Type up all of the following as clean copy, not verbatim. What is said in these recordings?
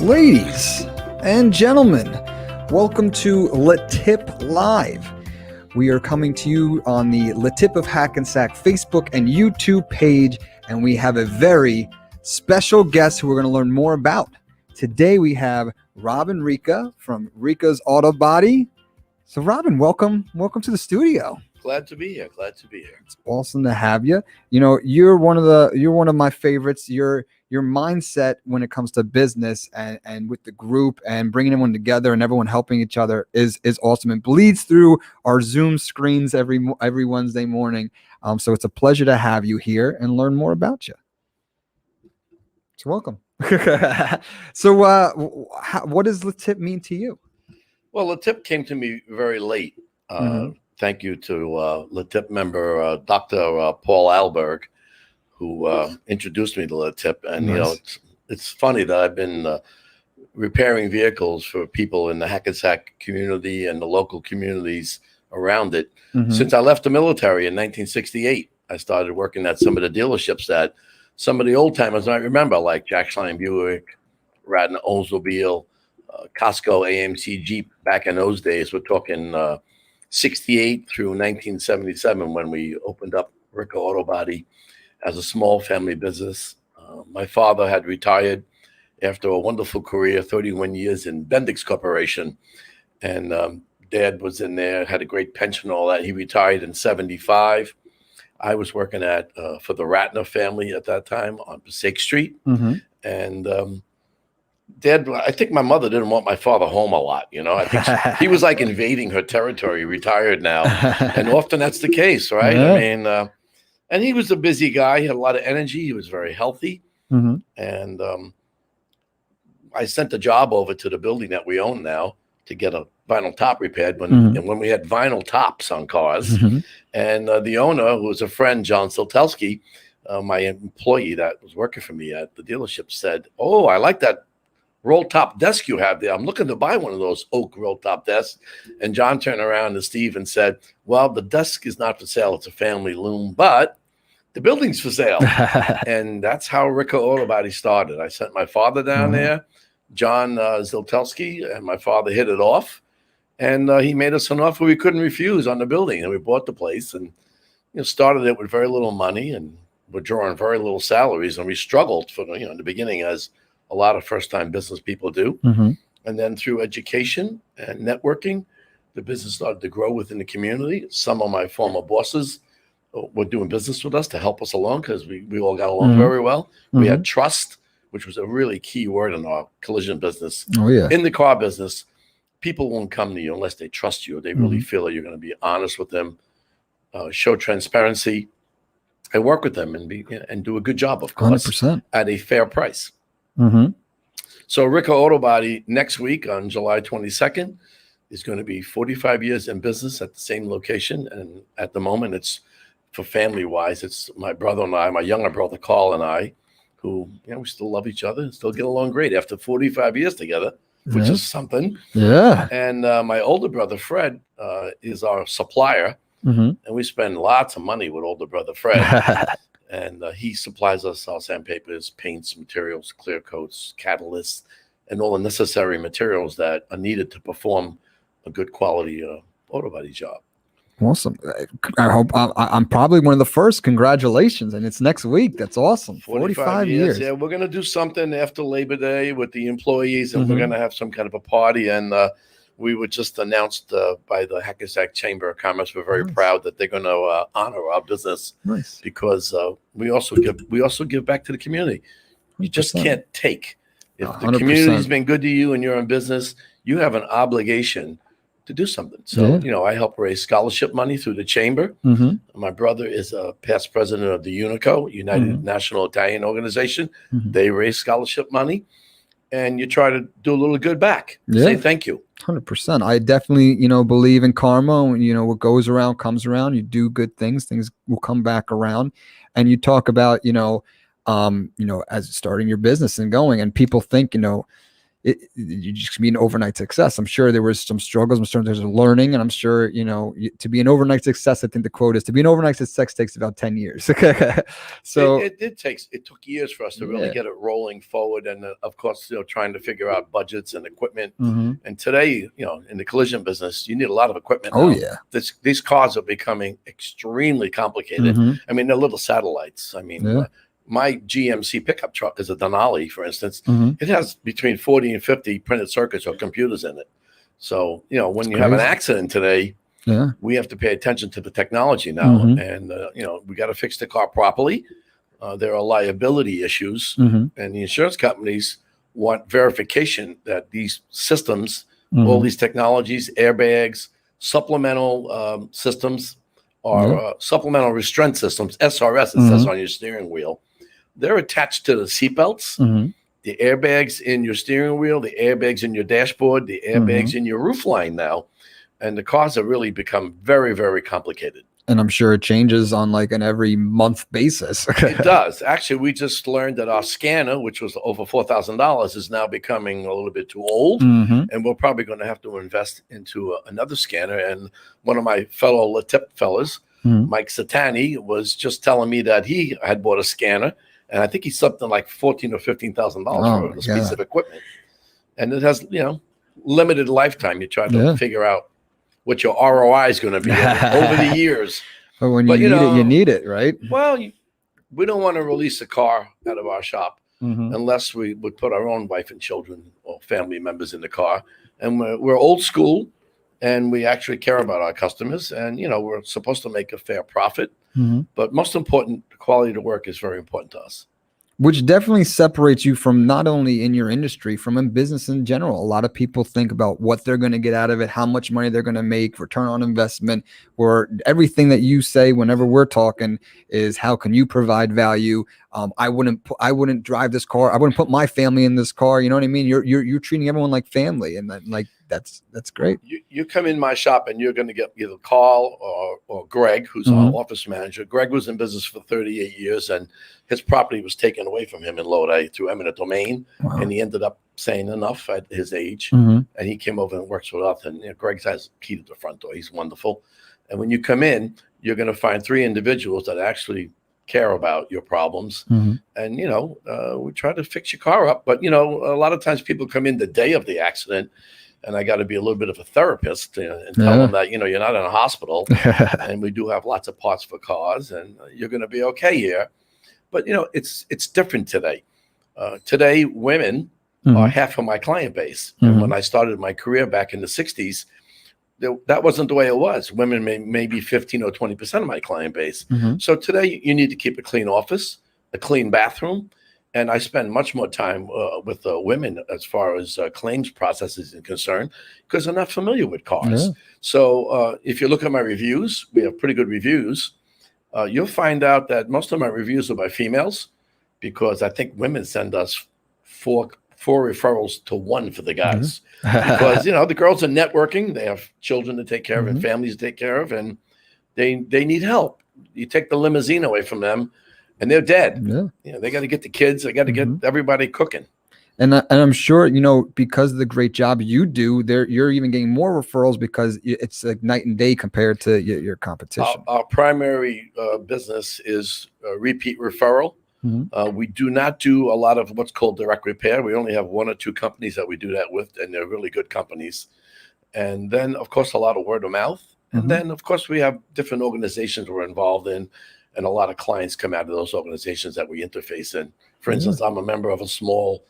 Ladies and gentlemen, welcome to LeTip Live. We are coming to you on the LeTip of Hackensack Facebook and YouTube page, and we have a very special guest who we're going to learn more about. Today we have Robin Ricca from Ricca's Auto Body. So Robin, welcome to the studio. Glad to be here. It's awesome to have you. You know, you're one of my favorites. Your mindset when it comes to business and with the group and bringing everyone together and everyone helping each other is awesome. It bleeds through our Zoom screens every Wednesday morning. So it's a pleasure to have you here and learn more about you. So welcome. So what does LeTip mean to you? Well, LeTip came to me very late. Thank you to LeTip member Dr. Paul Alberg, who introduced me to LeTip. And, you know, it's funny that I've been repairing vehicles for people in the Hackensack community and the local communities around it. Since I left the military in 1968. I started working at some of the dealerships that some of the old timers might remember, like Jack Schlein Buick, Radnor Oldsmobile, Costco, AMC, Jeep. Back in those days, we're talking 68 through 1977 when we opened up Ricca Auto Body as a small family business. My father had retired after a wonderful career, 31 years in Bendix Corporation. And Dad was in there, had a great pension, all that. He retired in 75. I was working for the Ratner family at that time on Passaic Street. And Dad, I think my mother didn't want my father home a lot. You know, I think he was like invading her territory, retired now. And often that's the case, right? Yeah. I mean, and he was a busy guy. He had a lot of energy. He was very healthy. And I sent a job over to the building that we own now to get a vinyl top repaired when we had vinyl tops on cars. And the owner, who was a friend, John Siltelski, my employee that was working for me at the dealership, said, "Oh, I like that roll top desk you have there. I'm looking to buy one of those oak roll top desks." And John turned around to Steve and said, "Well, the desk is not for sale. It's a family loom, but the building's for sale." And that's how Ricca Auto Body started. I sent my father down there, John Ziltelski, and my father hit it off. And he made us an offer we couldn't refuse on the building. And we bought the place and started it with very little money, and we're drawing very little salaries. And we struggled in the beginning, as a lot of first-time business people do. And then through education and networking, the business started to grow within the community. Some of my former bosses were doing business with us to help us along because we all got along very well. We had trust, which was a really key word in our collision business. In the car business, people won't come to you unless they trust you. They really feel that you're going to be honest with them, show transparency, and work with them and do a good job, of course, 100%. At a fair price. So Ricca Auto Body next week on July 22nd is going to be 45 years in business at the same location. And at the moment, it's for family-wise, it's my brother and I, my younger brother Carl and I, who we still love each other and still get along great after 45 years together, which is something. And my older brother Fred is our supplier, and we spend lots of money with older brother Fred. And he supplies us our sandpapers, paints, materials, clear coats, catalysts, and all the necessary materials that are needed to perform a good quality auto body job. Awesome. I hope I'm probably one of the first. Congratulations. And it's next week. That's awesome. 45 years. Yeah, we're going to do something after Labor Day with the employees, and we're going to have some kind of a party. And we were just announced by the Hackensack Chamber of Commerce. We're very proud that they're going to honor our business because we also give back to the community. You just can't take. If the 100%. community's been good to you and you're in business, you have an obligation to do something. So, I help raise scholarship money through the chamber. My brother is a past president of the UNICO, United National Italian Organization. They raise scholarship money, and you try to do a little good back. Say thank you. 100%. I definitely, believe in karma. What goes around comes around. You do good things will come back around. And you talk about, as starting your business and going, and people think, you just be an overnight success. I'm sure there was some struggles. I'm sure there's a learning, and I'm sure, to be an overnight success, I think the quote is to be an overnight success takes about 10 years. So it took years for us to really get it rolling forward. And of course, trying to figure out budgets and equipment. And today, in the collision business, you need a lot of equipment. Oh, now. yeah. These cars are becoming extremely complicated. I mean, they're little satellites. I mean, my GMC pickup truck is a Denali, for instance. It has between 40 and 50 printed circuits or computers in it. So, when you have an accident today, we have to pay attention to the technology now. And, we got to fix the car properly. There are liability issues, and the insurance companies want verification that these systems, all these technologies, airbags, supplemental systems, or supplemental restraint systems, SRS, it says on your steering wheel. They're attached to the seatbelts, the airbags in your steering wheel, the airbags in your dashboard, the airbags in your roofline now. And the cars have really become very, very complicated. And I'm sure it changes on like an every month basis. It does. Actually, we just learned that our scanner, which was over $4,000, is now becoming a little bit too old. And we're probably going to have to invest into another scanner. And one of my fellow LeTip fellas, Mike Satani, was just telling me that he had bought a scanner. And I think he's something like $14,000 or $15,000 for this piece of equipment. And it has, limited lifetime. You try to figure out what your ROI is going to be over the years. But when you need it, right? Well, we don't want to release a car out of our shop unless we would put our own wife and children or family members in the car. And we're old school, and we actually care about our customers. And, we're supposed to make a fair profit. But most important, the quality of the work is very important to us. Which definitely separates you from not only in your industry, from in business in general. A lot of people think about what they're going to get out of it, how much money they're going to make, return on investment, or everything that you say whenever we're talking is how can you provide value? I wouldn't drive this car. I wouldn't put my family in this car. You know what I mean? You're treating everyone like family, and that's great. You come in my shop and you're going to get either Carl or Greg, who's our office manager. Greg was in business for 38 years, and his property was taken away from him in Lodi through eminent domain. And he ended up saying enough at his age, and he came over and works with us. And Greg has a key to the front door. He's wonderful. And when you come in, you're going to find 3 individuals that actually care about your problems. And, we try to fix your car up. But, a lot of times people come in the day of the accident, and I got to be a little bit of a therapist and tell them that, you're not in a hospital and we do have lots of parts for cars and you're going to be okay here. But, it's different today. Today, women are half of my client base. And when I started my career back in the 60s, that wasn't the way it was. Women may be 15 or 20% of my client base. So today you need to keep a clean office, a clean bathroom. And I spend much more time with women as far as claims processes are concerned because they're not familiar with cars. So if you look at my reviews, we have pretty good reviews. You'll find out that most of my reviews are by females because I think women send us four referrals to 1 for the guys. Because, the girls are networking. They have children to take care of and families to take care of, and they need help. You take the limousine away from them, and they're dead. They got to get the kids. They got to get everybody cooking. And I'm sure, because of the great job you do, you're even getting more referrals because it's like night and day compared to your competition. Our primary business is repeat referral. We do not do a lot of what's called direct repair. We only have 1 or 2 companies that we do that with, and they're really good companies. And then, of course, a lot of word of mouth. And then, of course, we have different organizations we're involved in, and a lot of clients come out of those organizations that we interface in. For instance, I'm a member of a small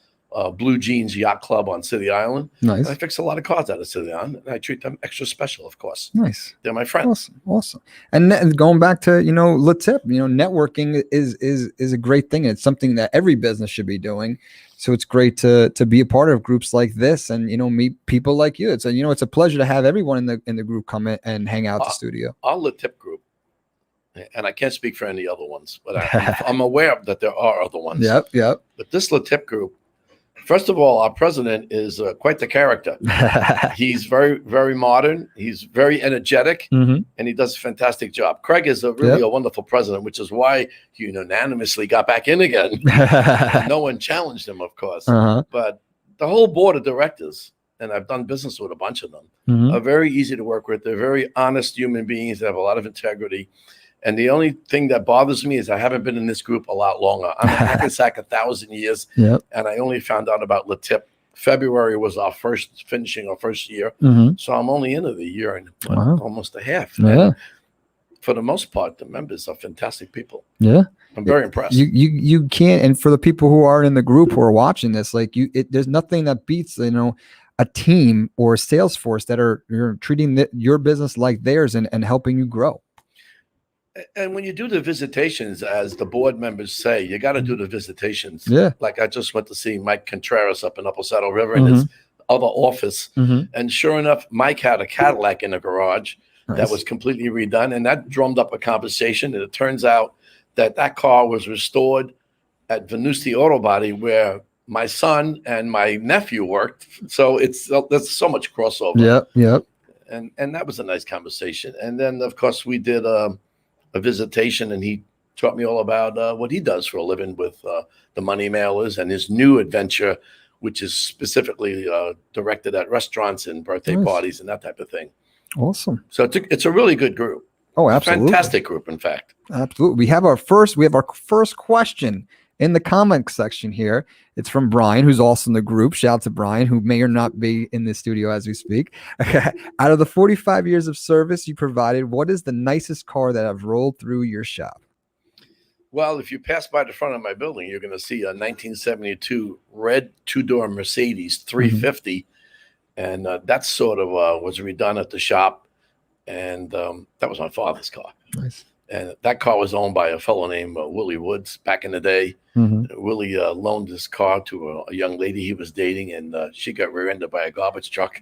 Blue Jeans Yacht Club on City Island. Nice. And I fix a lot of cars out of City Island, and I treat them extra special, of course. Nice. They're my friends. Awesome. And going back to, LeTip, networking is a great thing. It's something that every business should be doing. So it's great to be a part of groups like this and, meet people like you. It's it's a pleasure to have everyone in the group come in and hang out at the studio. Our LeTip group, and I can't speak for any other ones, but I'm aware that there are other ones. Yep. But this LeTip group, first of all, our president is quite the character. He's very, very modern. He's very energetic, and he does a fantastic job. Craig is a wonderful president, which is why he unanimously got back in again. No one challenged him, of course. But the whole board of directors, and I've done business with a bunch of them, are very easy to work with. They're very honest human beings that have a lot of integrity. And the only thing that bothers me is I haven't been in this group a lot longer. I'm a hack-a-sack 1,000 years, and I only found out about LeTip. February was finishing our first year. So I'm only in it a year and almost a half. And for the most part, the members are fantastic people. Yeah. I'm very impressed. You can't, and for the people who aren't in the group who are watching this, like there's nothing that beats, a team or a sales force that you're treating your business like theirs and helping you grow. And when you do the visitations, as the board members say, you got to do the visitations. Yeah. Like I just went to see Mike Contreras up in Upper Saddle River in his other office. And sure enough, Mike had a Cadillac in the garage that was completely redone. And that drummed up a conversation. And it turns out that car was restored at Venusti Auto Body, where my son and my nephew worked. So there's so much crossover. Yep. And that was a nice conversation. And then, of course, we did a visitation, and he taught me all about what he does for a living with the money mailers and his new adventure, which is specifically directed at restaurants and birthday parties and that type of thing. Awesome. So it's a really good group. Oh, absolutely. Fantastic group, in fact. Absolutely. We have our first question in the comment section here. It's from Brian, who's also in the group. Shout out to Brian, who may or not be in the studio as we speak. Out of the 45 years of service you provided, what is the nicest car that have rolled through your shop? Well, if you pass by the front of my building, you're going to see a 1972 red two-door Mercedes 350. And that sort of was redone at the shop. And that was my father's car. Nice. And that car was owned by a fellow named Willie Woods back in the day. Willie loaned his car to a young lady he was dating, and she got rear-ended by a garbage truck.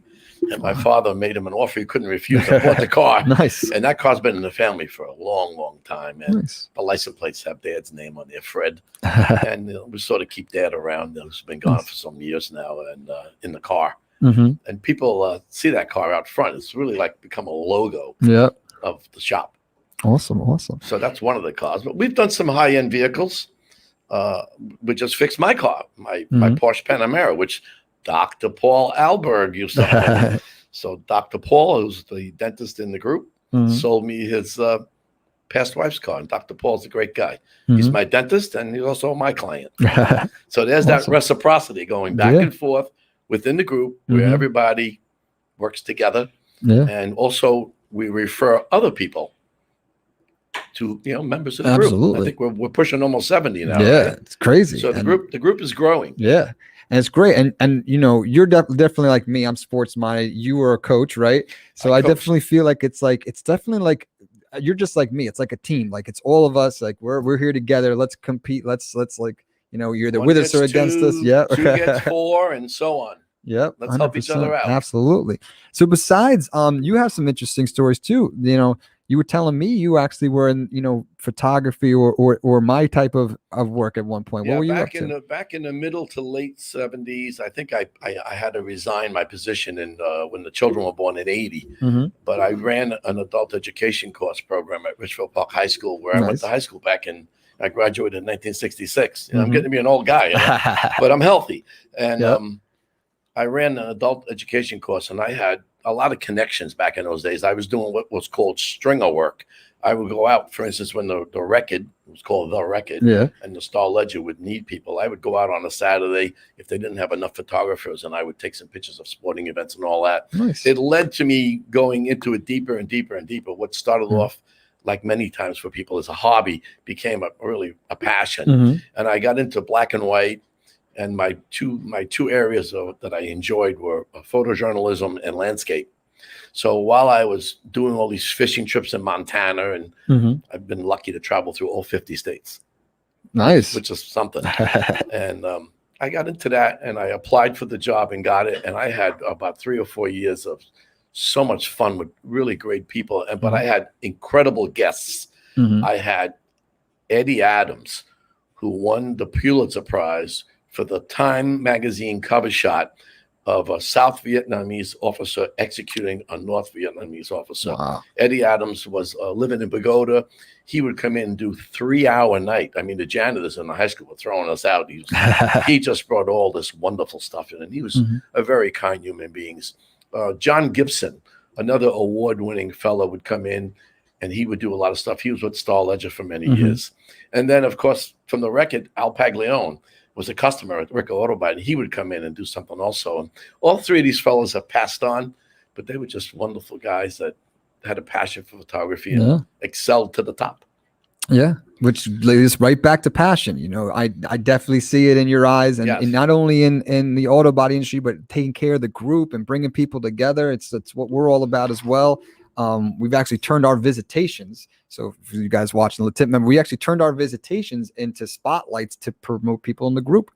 And my father made him an offer he couldn't refuse and bought the car. Nice. And that car's been in the family for a long, long time. And the license plates have Dad's name on there, Fred. And we sort of keep Dad around. He's been gone for some years now, and in the car. And people see that car out front. It's really like become a logo of the shop. Awesome. So that's one of the cars. But we've done some high-end vehicles. We just fixed my car, my Porsche Panamera, which Dr. Paul Alberg used to own. So Dr. Paul, who's the dentist in the group, sold me his past wife's car. And Dr. Paul's a great guy. He's my dentist, and he's also my client. So there's that reciprocity going back and forth within the group where everybody works together. And also we refer other people to members of the group. I think we're pushing almost 70 now. Yeah, right? It's crazy. So the group is growing. Yeah, and it's great. And you're definitely like me. I'm sports minded. You were a coach, right? So I definitely feel like it's definitely like you're just like me. It's like a team. Like it's all of us. Like we're here together. Let's compete. Let's like you're either with us or against us. Yeah, 2 gets 4, and so on. Yep. Let's help each other out. Absolutely. So besides, you have some interesting stories too. You were telling me you actually were in, photography or my type of work at one point. What were you up to? Back in the middle to late 70s, I think I had to resign my position when the children were born in 80. But I ran an adult education course program at Richfield Park High School, where I went to high school I graduated in 1966. I'm getting to be an old guy, but I'm healthy. And I ran an adult education course, and I had a lot of connections back in those days. I was doing what was called stringer work. I would go out, for instance, when the Record, it was called The Record, and the Star Ledger would need people. I would go out on a Saturday if they didn't have enough photographers, and I would take some pictures of sporting events and all that. Nice. It led to me going into it deeper and deeper and deeper. What started off, like many times for people, as a hobby, became really a passion. And I got into black and white. And my two areas that I enjoyed were photojournalism and landscape. So while I was doing all these fishing trips in Montana, and I've been lucky to travel through all 50 states. Nice. Which is something. And I got into that, and I applied for the job and got it. And I had about 3 or 4 years of so much fun with really great people. But I had incredible guests. I had Eddie Adams, who won the Pulitzer Prize for the Time magazine cover shot of a South Vietnamese officer executing a North Vietnamese officer. Wow. Eddie Adams was living in Pagoda. He would come in and do 3-hour night. I mean, the janitors in the high school were throwing us out. He just brought all this wonderful stuff in, and he was a very kind human being. John Gibson, another award-winning fellow, would come in, and he would do a lot of stuff. He was with Star Ledger for many years. And then, of course, from the record, Al Paglione was a customer at Ricca Auto Body, and he would come in and do something also. And all three of these fellows have passed on, but they were just wonderful guys that had a passion for photography and excelled to the top. Yeah, which leads right back to passion. You know, I definitely see it in your eyes, and, and not only in the auto body industry, but taking care of the group and bringing people together. It's what we're all about as well. We've actually turned our visitations. So for you guys watching the LeTip, member, we actually turned our visitations into spotlights to promote people in the group.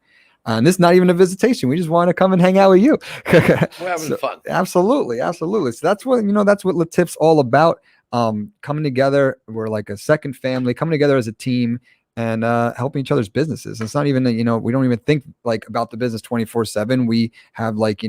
And this is not even a visitation. We just want to come and hang out with you. We're having fun. Absolutely. Absolutely. So that's what, that's what LeTip's all about. Coming together. We're like a second family, coming together as a team and helping each other's businesses. It's not even, we don't even think like about the business 24/7. We have like,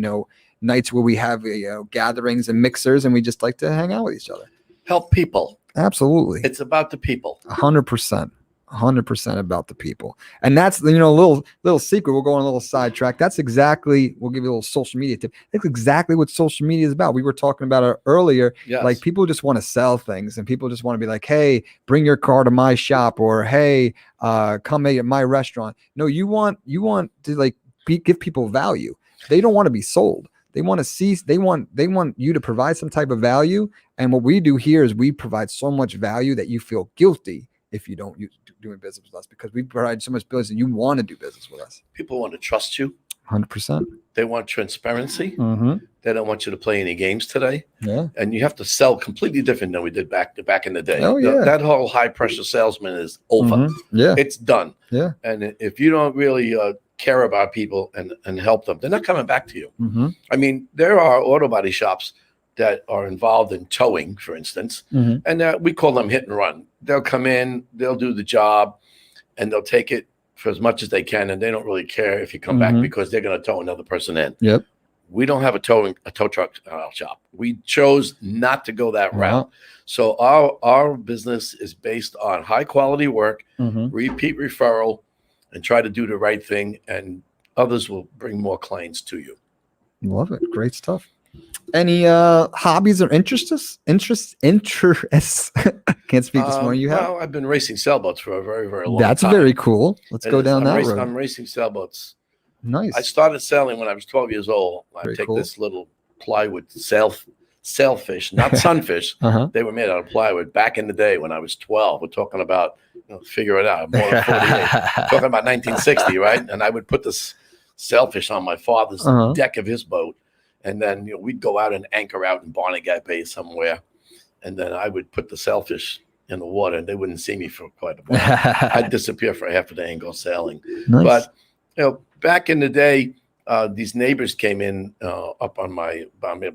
nights where we have gatherings and mixers, and we just like to hang out with each other. Help people. Absolutely. It's about the people. 100%. 100% about the people. And that's, a little secret. We'll go on a little sidetrack. That's exactly, we'll give you a little social media tip. That's exactly what social media is about. We were talking about it earlier. Yes. Like people just want to sell things, and people just want to be like, hey, bring your car to my shop, or hey, come eat at my restaurant. No, you want to like give people value. They don't want to be sold. They want to see, they want you to provide some type of value. And what we do here is we provide so much value that you feel guilty if you don't doing business with us, because we provide so much business and you want to do business with us. People want to trust you. 100%. They want transparency. Mm-hmm. They don't want you to play any games today. Yeah. And you have to sell completely different than we did back in the day. Oh, yeah. That whole high pressure salesman is over. Mm-hmm. Yeah. It's done. Yeah. And if you don't really care about people and help them, they're not coming back to you. Mm-hmm. I mean, there are auto body shops that are involved in towing, for instance, and we call them hit and run. They'll come in, they'll do the job, and they'll take it for as much as they can, and they don't really care if you come back because they're going to tow another person in. Yep. We don't have a tow truck shop. We chose not to go that route. So our business is based on high quality work, repeat referral, and try to do the right thing, and others will bring more clients to you. Love it. Great stuff. Any hobbies or interests? Can't speak this morning. You have? Well, I've been racing sailboats for a very, very long time. That's very cool. Let's go down that road. I'm racing sailboats. Nice. I started sailing when I was 12 years old. I take this little plywood sailfish, not sunfish. They were made out of plywood back in the day when I was 12. We're talking about, figure it out, more than 48. Talking about 1960, right? And I would put this sailfish on my father's deck of his boat. And then we'd go out and anchor out in Barnegat Bay somewhere. And then I would put the sailfish in the water, and they wouldn't see me for quite a while. I'd disappear for half a day and go sailing. Nice. But back in the day, these neighbors came in up on my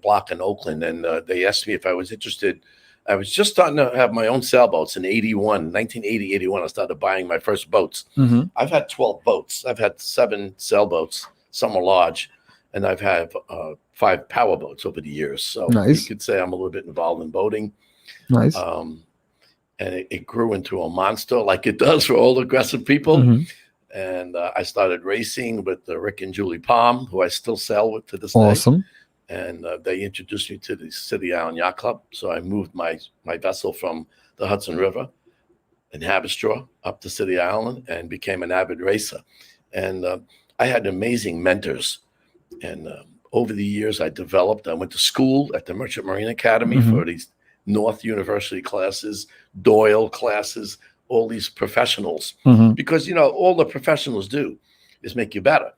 block in Oakland, and they asked me if I was interested. I was just starting to have my own sailboats in 1980, 81. I started buying my first boats. I've had 12 boats. I've had 7 sailboats. Some are large, and I've had 5 power boats over the years. So you could say I'm a little bit involved in boating. Nice. And it grew into a monster like it does for all aggressive people. And I started racing with Rick and Julie Palm, who I still sail with to this day. Awesome. And they introduced me to the City Island Yacht Club. So I moved my vessel from the Hudson River in Haverstraw up to City Island and became an avid racer. And I had amazing mentors. And over the years, I went to school at the Merchant Marine Academy for these North University classes, Doyle classes, all these professionals. Because, all the professionals do is make you better.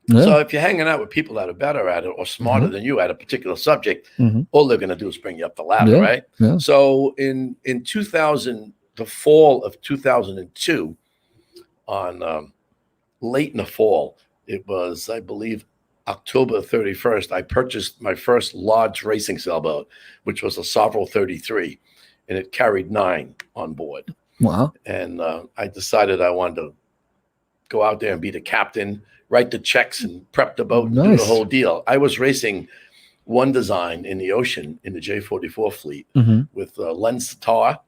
Yeah. So if you're hanging out with people that are better at it or smarter than you at a particular subject, all they're going to do is bring you up the ladder, right? Yeah. So in 2000, the fall of 2002, on late in the fall, it was, I believe, October 31st, I purchased my first large racing sailboat, which was a Sovereign 33, and it carried 9 on board. Wow. And I decided I wanted to go out there and be the captain, write the checks and prep the boat, and do Nice. the whole deal. I was racing one design in the ocean in the J44 fleet with Len Satar,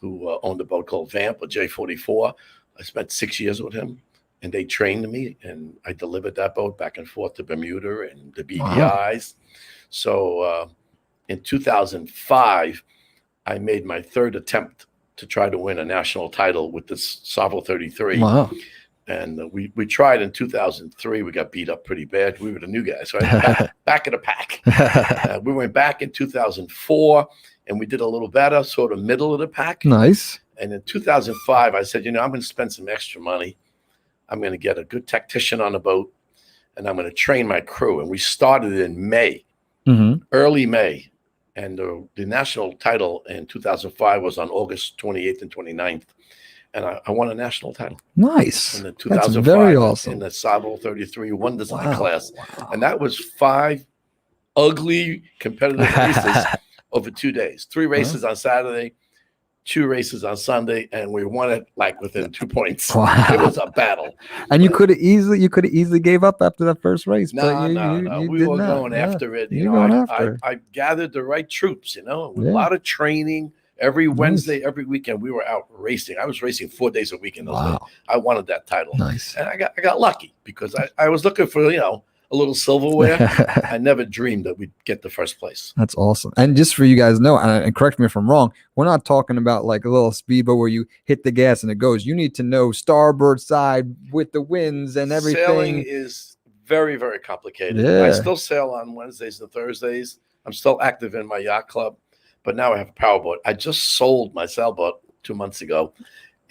who owned a boat called Vamp, a J44. I spent 6 years with him, and they trained me, and I delivered that boat back and forth to Bermuda and the BVIs. So in 2005, I made my third attempt to try to win a national title with this Savo 33. Wow. And we tried in 2003. We got beat up pretty bad. We were the new guys, right? Back of the pack. We went back in 2004, and we did a little better, sort of middle of the pack. Nice. And in 2005, I said, I'm going to spend some extra money. I'm going to get a good tactician on the boat, and I'm going to train my crew. And we started in May, early May. And the national title in 2005 was on August 28th and 29th. And I won a national title. Nice. In the That's 2005, very awesome. in the Savo 33 one design Wow. class. Wow. And that was 5 ugly competitive races over 2 days. 3 races on Saturday, 2 races on Sunday, and we won it like within 2 points. Wow. It was a battle. And you could have easily gave up after that first race. No, but no. you We did were not. going after it. You're going after it. I gathered the right troops, with a Yeah. lot of training. Every Nice. Wednesday, every weekend, we were out racing. I was racing 4 days a week in those days. Wow. I wanted that title. Nice. And I got lucky because I was looking for, a little silverware. I never dreamed that we'd get the first place. That's awesome. And just for you guys to know, and correct me if I'm wrong, we're not talking about like a little speedboat where you hit the gas and it goes. You need to know starboard side with the winds and everything. Sailing is very, very complicated. Yeah. I still sail on Wednesdays and Thursdays. I'm still active in my yacht club, but now I have a powerboat. I just sold my sailboat 2 months ago,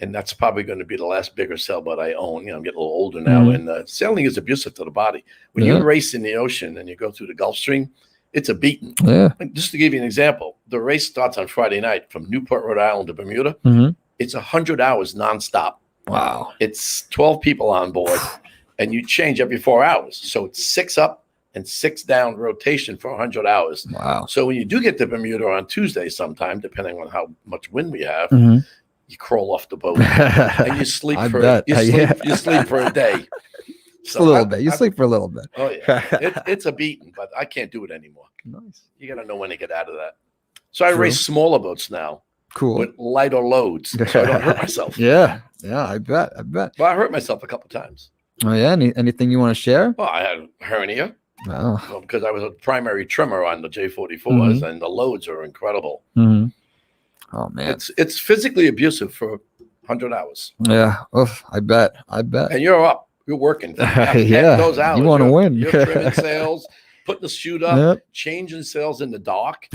and that's probably going to be the last bigger sailboat I own. I'm getting a little older now, and sailing is abusive to the body. When you race in the ocean and you go through the Gulf Stream, it's a beating. Yeah. Just to give you an example, the race starts on Friday night from Newport, Rhode Island to Bermuda. It's 100 hours nonstop. Wow. It's 12 people on board, and you change every 4 hours. So it's 6 up and 6 down rotation for 100 hours. Wow. So when you do get to Bermuda on Tuesday sometime, depending on how much wind we have, you crawl off the boat and you sleep I for bet. you sleep for a day. Just a little bit. You sleep for a little bit. Oh yeah, it's a beating, but I can't do it anymore. Nice. You got to know when to get out of that. So I race smaller boats now. Cool. With lighter loads, so I don't hurt myself. Yeah, I bet. Well, I hurt myself a couple times. Oh yeah. Anything you want to share? Well, I had a hernia. Oh. Because I was a primary trimmer on the J44s, and the loads are incredible. Oh man, it's physically abusive for 100 hours. Yeah, I bet. And you're working. Yeah, those hours. you want to win. You're trimming sails, putting the chute up, changing sails in the dock,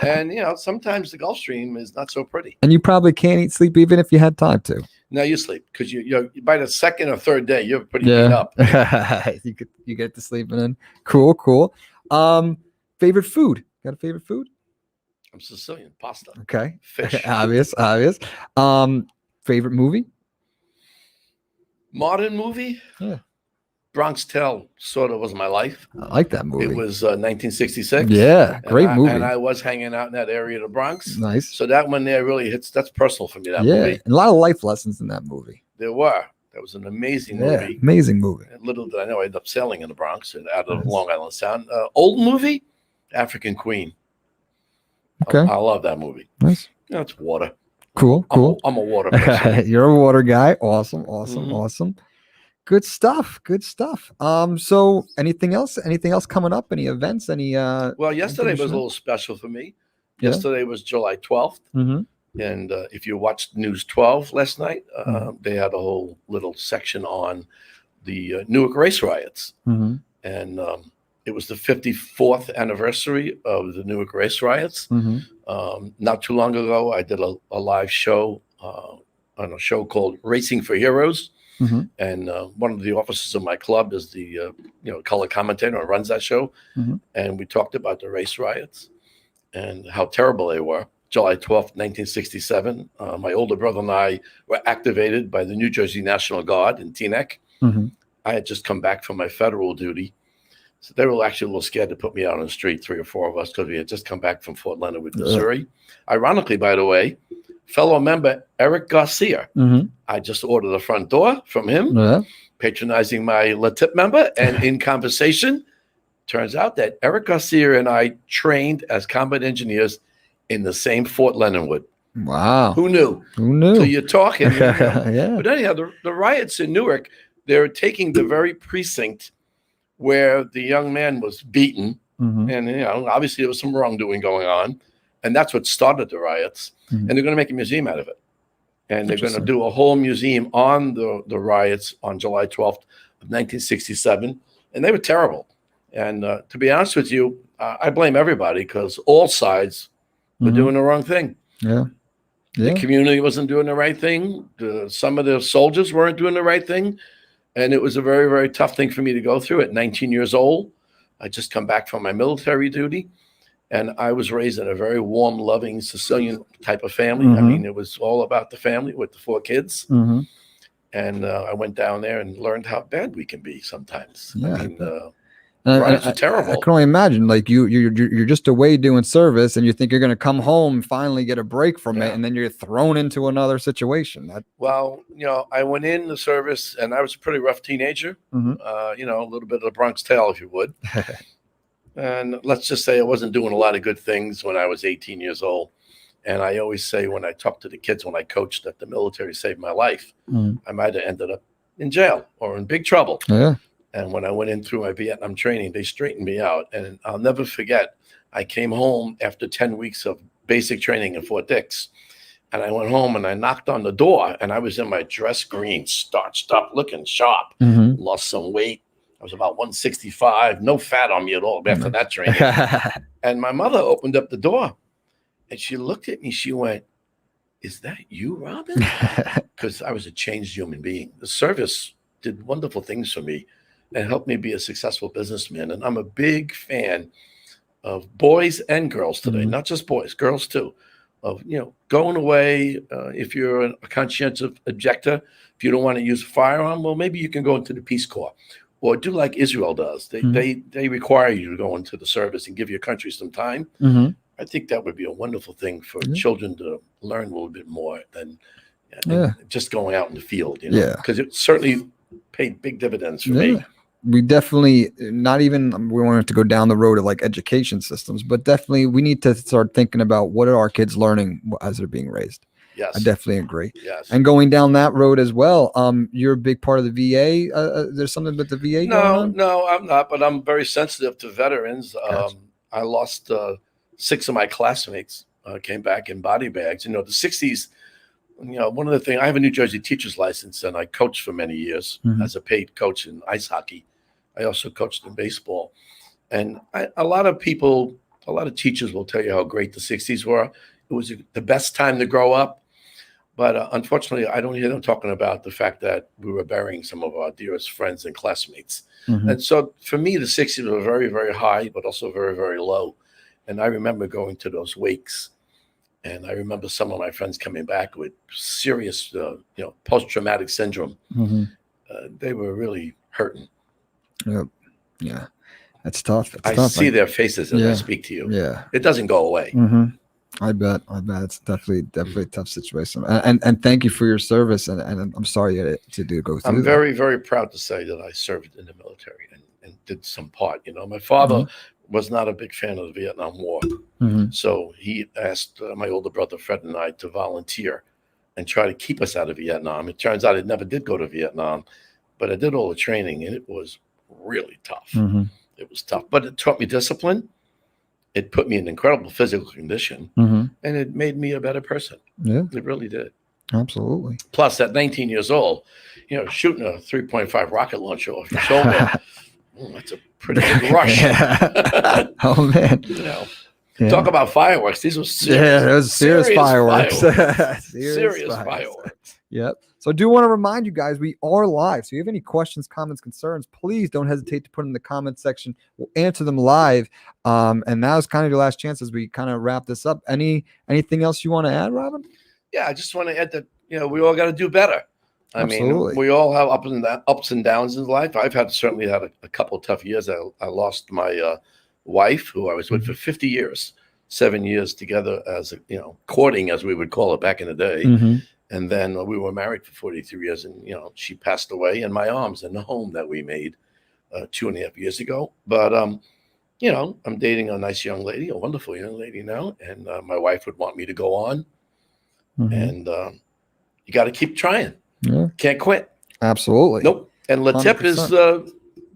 and sometimes the Gulf Stream is not so pretty. And you probably can't eat, sleep even if you had time to. No, you sleep because you by the second or third day you're pretty beat up. you get to sleeping in. Cool. Favorite food? Got a favorite food? I'm Sicilian. Pasta. Okay. Fish. obvious. Favorite movie? Modern movie? Yeah. Bronx Tale sort of was my life. I like that movie. It was 1966. Yeah, great movie. And I was hanging out in that area of the Bronx. Nice. So that one there really that's personal for me, that yeah, movie. and a lot of life lessons in that movie. There were. That was an amazing movie. Amazing movie. And little did I know I ended up sailing in the Bronx and out of Long Island Sound. Old movie, African Queen. Okay. I love that movie. Nice. It's water. Cool. I'm a water person. You're a water guy. Awesome. Good stuff. So anything else coming up? Any events? Well, yesterday was a little special for me. Yesterday was July 12th. And if you watched News 12 last night, they had a whole little section on the Newark race riots. And it was the 54th anniversary of the Newark race riots. Not too long ago, I did a live show on a show called Racing for Heroes. And one of the officers of my club is the color commentator and runs that show. And we talked about the race riots and how terrible they were. July 12th, 1967, my older brother and I were activated by the New Jersey National Guard in Teaneck. I had just come back from my federal duty. So they were actually a little scared to put me out on the street, 3 or 4 of us, because we had just come back from Fort Leonard, Missouri. Ironically, by the way, fellow member, Eric Garcia. Mm-hmm. I just ordered the front door from him, Yeah. patronizing my LeTip member. And in conversation, turns out that Eric Garcia and I trained as combat engineers in the same Fort Leonard Wood. Wow. Who knew? Who knew? So you're talking. You know. Yeah. But anyhow, the riots in Newark, they're taking the very precinct where the young man was beaten. Mm-hmm. And, you know, obviously there was some wrongdoing going on. And that's what started the riots. Mm-hmm. And they're going to make a museum out of it. And they're going to do a whole museum on the riots on July 12th of 1967. And they were terrible. And to be honest with you, I blame everybody because all sides were doing the wrong thing. Yeah. The community wasn't doing the right thing. Some of the soldiers weren't doing the right thing. And it was a very, very tough thing for me to go through at 19 years old. I just come back from my military duty. And I was raised in a very warm, loving Sicilian type of family. I mean, it was all about the family with the 4 kids. And I went down there and learned how bad we can be sometimes. Yeah, I mean, riots are terrible. I can only imagine, like you're just away doing service, and you think you're going to come home, finally get a break from it, and then you're thrown into another situation. Well, you know, I went in the service, and I was a pretty rough teenager. You know, a little bit of the Bronx Tale, if you would. And let's just say I wasn't doing a lot of good things when I was 18 years old. And I always say when I talk to the kids, when I coached, that the military saved my life. I might have ended up in jail or in big trouble. Yeah. And when I went in through my Vietnam training, they straightened me out. And I'll never forget, I came home after 10 weeks of basic training in Fort Dix. And I went home and I knocked on the door, and I was in my dress green, starched up, looking sharp, lost some weight. I was about 165, no fat on me at all after that training. And my mother opened up the door, and she looked at me. She went, "Is that you, Robin?" Because I was a changed human being. The service did wonderful things for me and helped me be a successful businessman. And I'm a big fan of boys and girls today, not just boys, girls too. Of, you know, going away, if you're a conscientious objector, if you don't want to use a firearm, well, maybe you can go into the Peace Corps. Or do like Israel does. They require you to go into the service and give your country some time. I think that would be a wonderful thing for children to learn a little bit more than just going out in the field. You know? Because it certainly paid big dividends for me. We definitely we want to go down the road of like education systems, but definitely we need to start thinking about what are our kids learning as they're being raised. Yes. I definitely agree. Yes. And going down that road as well, you're a big part of the VA. There's something with the VA going on? No, I'm not, but I'm very sensitive to veterans. Gotcha. I lost 6 of my classmates, came back in body bags. You know, the 60s, you know, one of the things, I have a New Jersey teacher's license, and I coached for many years as a paid coach in ice hockey. I also coached in baseball. And a lot of teachers will tell you how great the 60s were. It was the best time to grow up. But unfortunately, I don't hear them talking about the fact that we were burying some of our dearest friends and classmates. And so for me, the 60s were very, very high, but also very, very low. And I remember going to those wakes. And I remember some of my friends coming back with serious, post-traumatic syndrome. They were really hurting. Yep. Yeah. That's tough. I see their faces as I speak to you. Yeah. It doesn't go away. I bet it's definitely a tough situation. And thank you for your service. And I'm sorry to go through. I'm very, very proud to say that I served in the military and did some part. You know, my father was not a big fan of the Vietnam War. So he asked my older brother, Fred, and I to volunteer and try to keep us out of Vietnam. It turns out I never did go to Vietnam, but I did all the training, and it was really tough. It was tough, but it taught me discipline. It put me in incredible physical condition, and it made me a better person. Yeah, it really did. Absolutely. Plus, at 19 years old, you know, shooting a 3.5 rocket launcher off your shoulder, that's a pretty big rush. Oh, man. You know, talk about fireworks. These were serious, those serious fireworks. Serious fireworks. Yep. So I do want to remind you guys, we are live. So if you have any questions, comments, concerns, please don't hesitate to put in the comment section. We'll answer them live. And that was kind of your last chance as we kind of wrap this up. Anything else you want to add, Robin? Yeah, I just want to add that, you know, we all got to do better. Absolutely. I mean, we all have ups and downs in life. I've certainly had a couple of tough years. I lost my wife, who I was with for 50 years. 7 years together as courting, as we would call it back in the day. And then we were married for 43 years, and she passed away in my arms in the home that we made 2.5 years ago. But I'm dating a nice young lady, a wonderful young lady now, and my wife would want me to go on. And you got to keep trying. Yeah. Can't quit. Absolutely. Nope. And LeTip has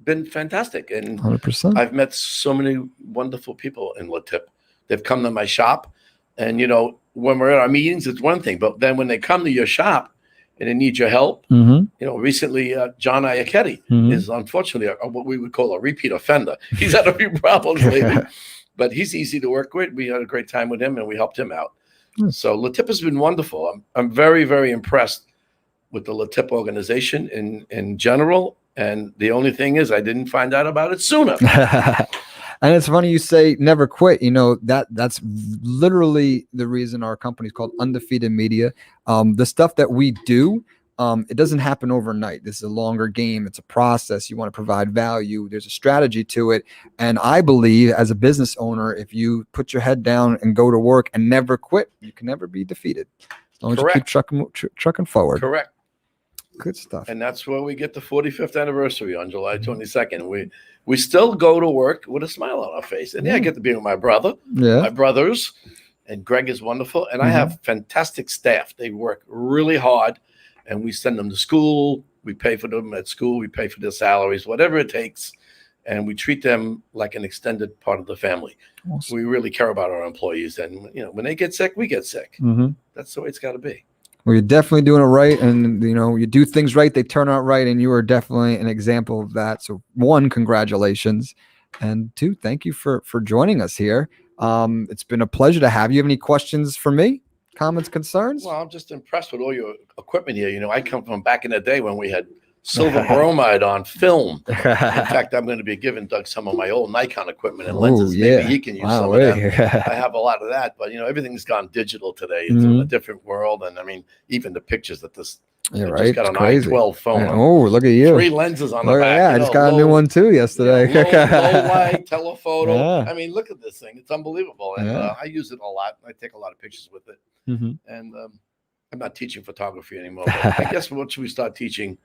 been fantastic. And 100%. I've met so many wonderful people in LeTip. They've come to my shop. And, when we're at our meetings, it's one thing. But then when they come to your shop and they need your help, recently, John Iachetti is unfortunately what we would call a repeat offender. He's had a few problems lately, but he's easy to work with. We had a great time with him, and we helped him out. So LeTip has been wonderful. I'm very, very impressed with the LeTip organization in general. And the only thing is I didn't find out about it sooner. And it's funny you say never quit. That's literally the reason our company is called Undefeated Media. The stuff that we do, it doesn't happen overnight. This is a longer game. It's a process. You want to provide value. There's a strategy to it. And I believe as a business owner, if you put your head down and go to work and never quit, you can never be defeated. As long as you keep trucking forward. Correct. Good stuff. And that's where we get the 45th anniversary on July 22nd. We still go to work with a smile on our face. And I get to be with my brother, my brothers, and Greg is wonderful. And I have fantastic staff. They work really hard, and we send them to school. We pay for them at school. We pay for their salaries, whatever it takes. And we treat them like an extended part of the family. Awesome. We really care about our employees. And, when they get sick, we get sick. That's the way it's got to be. Well, you're definitely doing it right. And, you do things right, they turn out right. And you are definitely an example of that. So 1, congratulations. And 2, thank you for joining us here. It's been a pleasure to have you. Have any questions for me? Comments, concerns? Well, I'm just impressed with all your equipment here. I come from back in the day when we had silver bromide on film. In fact, I'm going to be giving Doug some of my old Nikon equipment and lenses. Maybe he can use some of that. I have a lot of that, but everything's gone digital today. It's in a different world, and even the pictures that this. Just got an I-12 phone. Oh, look at you! 3 lenses on the back. Yeah, I just got a new one too yesterday. Low light, telephoto. Yeah. Look at this thing; it's unbelievable, and I use it a lot. I take a lot of pictures with it, and I'm not teaching photography anymore. But I guess once we start teaching,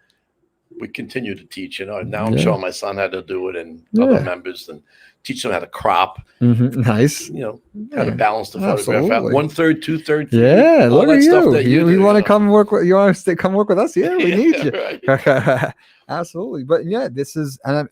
we continue to teach. Now I'm showing my son how to do it, and other members, and teach them how to crop. Nice. How to balance the photograph out. 1/3, 2/3. Yeah, look at you. You want to come work with? You want to come work with us? Yeah, we need you. Right. Absolutely. But this is, and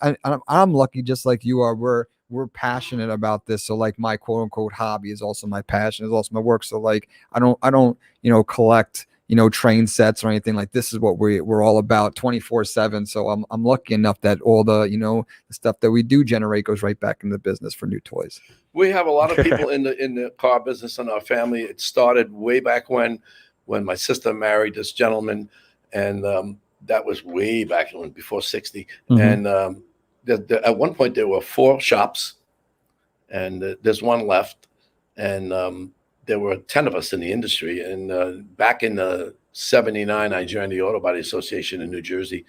I'm lucky, just like you are. We're passionate about this. So like my quote unquote hobby is also my passion, is also my work. So like I don't collect train sets or anything. Like this is what we're all about 24/7. So I'm lucky enough that all the the stuff that we do generate goes right back into the business for new toys. We have a lot of people in the car business in our family. It started way back when my sister married this gentleman, and that was way back before 60. And at one point there were 4 shops, and there's one left, and there were 10 of us in the industry. And back in 79, I joined the Auto Body Association in New Jersey,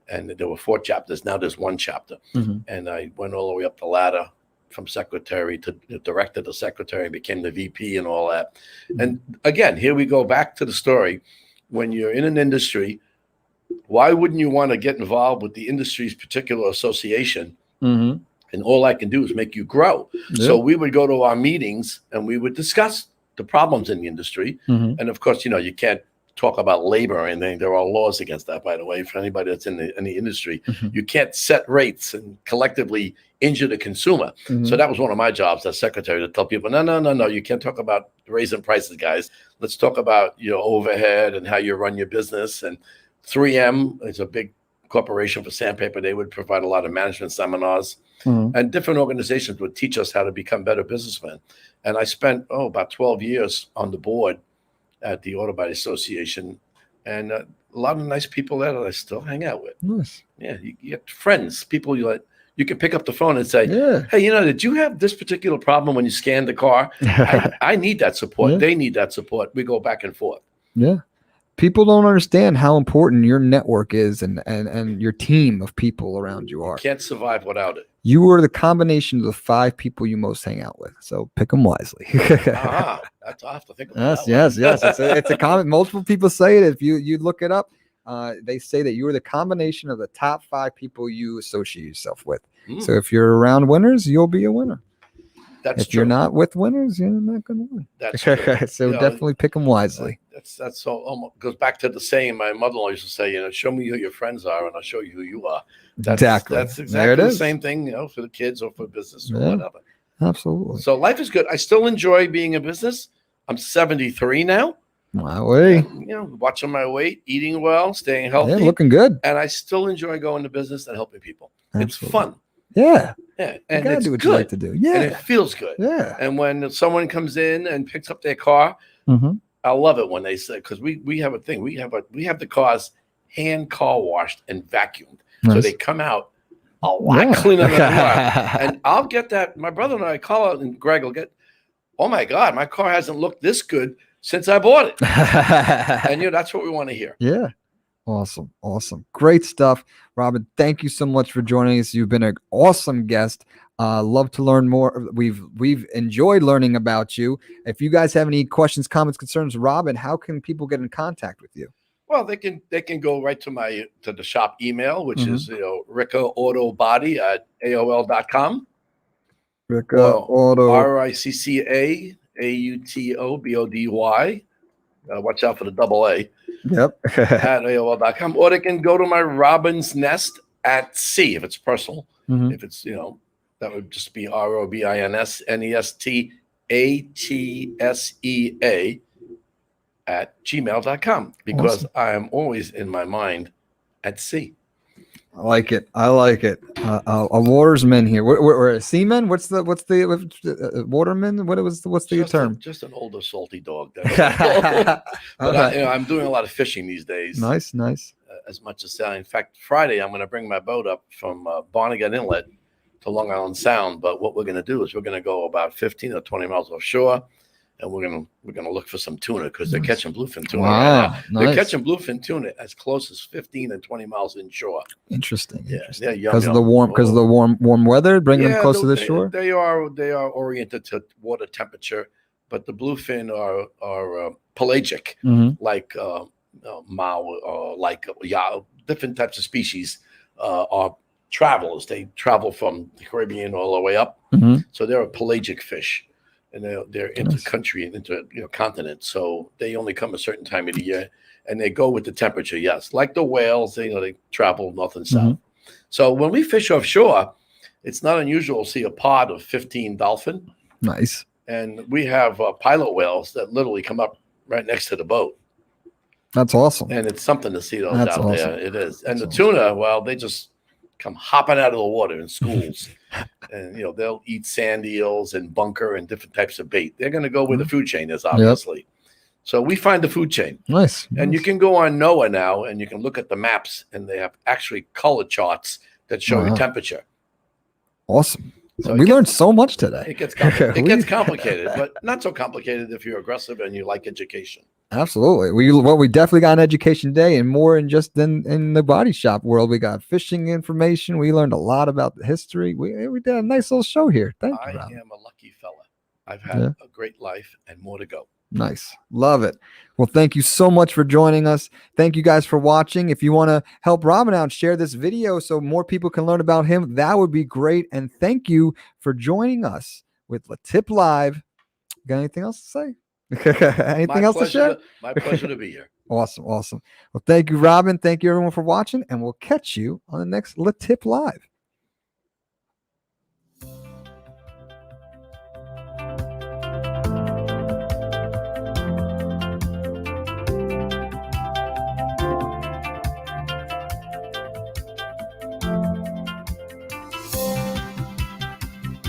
and there were 4 chapters. Now there's 1 chapter. And I went all the way up the ladder from secretary to director to secretary, became the VP and all that. And again, here we go back to the story. When you're in an industry, why wouldn't you want to get involved with the industry's particular association? And all I can do is make you grow. So we would go to our meetings and we would discuss the problems in the industry. And of course, you can't talk about labor or anything. There are laws against that, by the way, for anybody that's in the industry. You can't set rates and collectively injure the consumer. So that was one of my jobs as secretary, to tell people, no, you can't talk about raising prices, guys. Let's talk about your overhead and how you run your business. And 3M is a big corporation for sandpaper. They would provide a lot of management seminars. And different organizations would teach us how to become better businessmen. And I spent, about 12 years on the board at the Auto Body Association. And a lot of nice people there that I still hang out with. Nice. Yeah, you get friends, people you can pick up the phone and say, hey, did you have this particular problem when you scanned the car? I need that support. They need that support. We go back and forth. Yeah. People don't understand how important your network is and your team of people around you are. Can't survive without it. You are the combination of the 5 people you most hang out with. So pick them wisely. That's, I have to think about yes. that. It's a comment. Multiple people say it. If you look it up, they say that you are the combination of the top 5 people you associate yourself with. So if you're around winners, you'll be a winner. That's if true. You're not with winners, you're not going to win. That's true. So definitely pick them wisely. That's so almost goes back to the saying my mother-in-law used to say, show me who your friends are and I'll show you who you are. That's exactly the same thing, for the kids or for business or whatever. Absolutely. So life is good. I still enjoy being in business. I'm 73 now. Wow. Watching my weight, eating well, staying healthy. Yeah, looking good. And I still enjoy going to business and helping people. Absolutely. It's fun. Yeah. Yeah. And it's do what good. you like to do. Yeah. And it feels good. Yeah. And when someone comes in and picks up their car, I love it when they say, because we have a thing. We have the cars hand car washed and vacuumed. Nice. So they come out a lot cleaner than they are. And I'll get that. My brother and I call out, and Greg will get, oh my God, my car hasn't looked this good since I bought it. And that's what we want to hear. Yeah. Awesome. Great stuff. Robin, thank you so much for joining us. You've been an awesome guest. Love to learn more. We've enjoyed learning about you. If you guys have any questions, comments, concerns, Robin, how can people get in contact with you? Well, they can go right to the shop email, which is Ricca Auto Body at AOL.com. Ricca Auto RICCA AUTOBODY. Watch out for the double A. Yep. At AOL.com. Or they can go to my Robin's Nest at C if it's personal. If it's, that would just be ROBINSNESTATSEA at gmail.com because I am always in my mind at sea. I like it. A watersman here. We're a seaman. What's the waterman? What's the term? Just an older salty dog. But I'm doing a lot of fishing these days. Nice. As much as in fact, Friday I'm going to bring my boat up from Barnegat Inlet to Long Island Sound. But what we're going to do is we're going to go about 15 or 20 miles offshore. And we're gonna look for some tuna because they're catching bluefin tuna right now. Nice. They're catching bluefin tuna as close as 15 and 20 miles inshore. Interesting. Yeah, because of the warm weather, bringing them close to the shore. They are oriented to water temperature, but the bluefin are pelagic, like mao, like different types of species are travelers. They travel from the Caribbean all the way up, so they're a pelagic fish. And they're inter-country and inter-continent, so they only come a certain time of the year, and they go with the temperature. Yes, like the whales, they travel north and south. So when we fish offshore, it's not unusual to see a pod of 15 dolphin. Nice. And we have pilot whales that literally come up right next to the boat. That's awesome. And it's something to see those out there. It is. And the tuna, well, they just come hopping out of the water in schools. And they'll eat sand eels and bunker and different types of bait. They're going to go where the food chain is, obviously. Yep. So we find the food chain. Nice. And you can go on NOAA now and you can look at the maps, and they have actually color charts that show your temperature. Awesome. So we learned so much today. It gets complicated, but not so complicated if you're aggressive and you like education. Absolutely. We definitely got an education day, and more in just in the body shop world. We got fishing information. We learned a lot about the history. We did a nice little show here. Thank you, Robin. I am a lucky fella. I've had a great life and more to go. Nice. Love it. Well, thank you so much for joining us. Thank you guys for watching. If you want to help Robin out, share this video so more people can learn about him. That would be great. And thank you for joining us with LeTip Live. Got anything else to say? Anything else to share? My pleasure to be here. Awesome. Well, thank you, Robin. Thank you, everyone, for watching, and we'll catch you on the next LeTip Live.